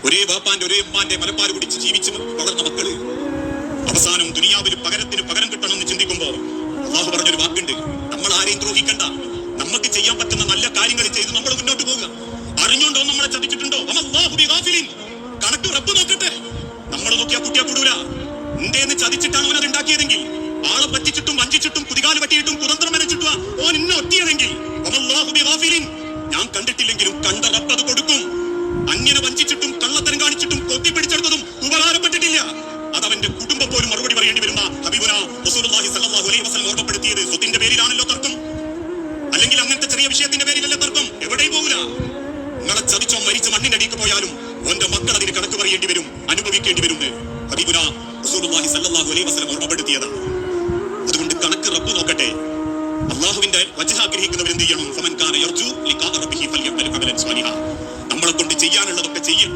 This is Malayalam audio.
ഒരേ വാപ്പാന്റെ ഒരേ ഉമ്മാന്റെ മലപ്പാൽ കുടിച്ച് ജീവിച്ച് വളർന്ന മക്കള് അവസാനം ദുനിയാവിൽ പകരത്തിന് പകരം കിട്ടണമെന്ന് ചിന്തിക്കുമ്പോ അള്ളാഹു പറഞ്ഞൊരു വാക്കുണ്ട്, നമ്മൾ ആരെയും ദ്രോഹിക്കണ്ട, നമുക്ക് ചെയ്യാൻ പറ്റുന്ന നല്ല കാര്യങ്ങൾ ചെയ്ത് നമ്മൾ മുന്നോട്ട് പോവുക. അറിഞ്ഞോണ്ടോ നമ്മളെ ചതിച്ചിട്ടുണ്ടോ? കണക്ക് റബ്ബ് നോക്കട്ടെ. നമ്മൾ നോക്കിയാ കുട്ടിയെ കൂടൂല. എന്തേന്ന് ചതിച്ചിട്ടാണ് ഓൻ അത് ഉണ്ടാക്കിയതെങ്കിൽ, ആളെ പറ്റിച്ചിട്ടും വഞ്ചിച്ചിട്ടും കുതികാല് പറ്റിയിട്ടും കുതന്ത്രം വരച്ചിട്ടും ഓൻ ഇന്നെ ഒറ്റിയതെങ്കിൽ ഞാൻ കണ്ടിട്ടില്ലെങ്കിലും കണ്ട റബ്ബ് അത് കൊടുക്കും. അങ്ങനെ വഞ്ചിച്ചിട്ടും കള്ളത്തരം കാണിച്ചിട്ടും കൊത്തിപ്പിടിച്ചെടുത്തതും ഉപകാരപ്പെട്ടിട്ടില്ല. അതവന്റെ കുടുംബം പോലും മറുപടി പറയേണ്ടി വരുന്ന ഹബീബുന റസൂലുള്ളാഹി സ്വല്ലല്ലാഹു അലൈഹി വസല്ലം ഓർമ്മപ്പെടുത്തിയത് സ്വത്തിന്റെ പേരിലാണല്ലോ തർക്കം, അല്ലെങ്കിൽ അങ്ങനത്തെ ചെറിയ വിഷയത്തിന്റെ പേരിലല്ലേ തർക്കം. എവിടെയും പോകില്ല. നിങ്ങളെ ചതിച്ചോ മരിച്ച മണ്ണിന്റെ അടിക്ക് പോയാലും ഓന്റെ മക്കൾ അതിന് കണക്ക് പറയേണ്ടി വരും, അനുഭവിക്കേണ്ടി വരും എന്ന് ഹബീബുന റസൂലുള്ളാഹി സ്വല്ലല്ലാഹു അലൈഹി വസല്ലം ഓർമ്മപ്പെടുത്തിയതാണ്. അതുകൊണ്ട് കണക്ക് റബ്ബ് നോക്കട്ടെ. അള്ളാഹുവിന്റെ വജ്ഹ ആഗ്രഹിക്കുന്നവർ എന്ത് ചെയ്യണം? ഫമൻ കാന യർജു ലിഖാഅ റബ്ബിഹി ഫൽയഅമൽ അമലൻ സ്വാലിഹാ. നമ്മളെ കൊണ്ട് ചെയ്യാനുള്ളതൊക്കെ ചെയ്യും.